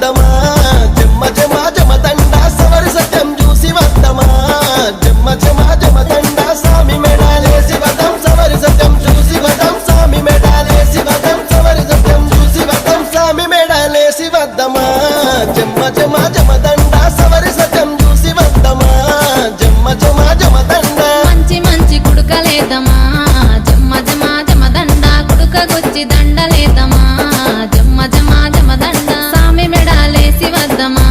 వద్దమా జమ్మ జమ జమ దండ సవరి సత్యం చూసి వద్దమా జమ్మ జమ జమ దండ స్వామి మెడాలేసి వదం సవరి సత్యం చూసి వదం స్వామి మెడాలేసి వదం సవరి సత్యం చూసి వదం స్వామి మెడాలేసి వద్దమా జమ్మ జమ జమ దండ సవరి సత్యం చూసి వద్దమా జమ్మ జమ జమ దండ మంచి మంచి కుడుకలేదమా జమ్మ జమ జమ దండ కుడుకగొచ్చి దండలేదమా జమ్మ జమ జమ దండ స్వామి మెడాలేసి వద్దమా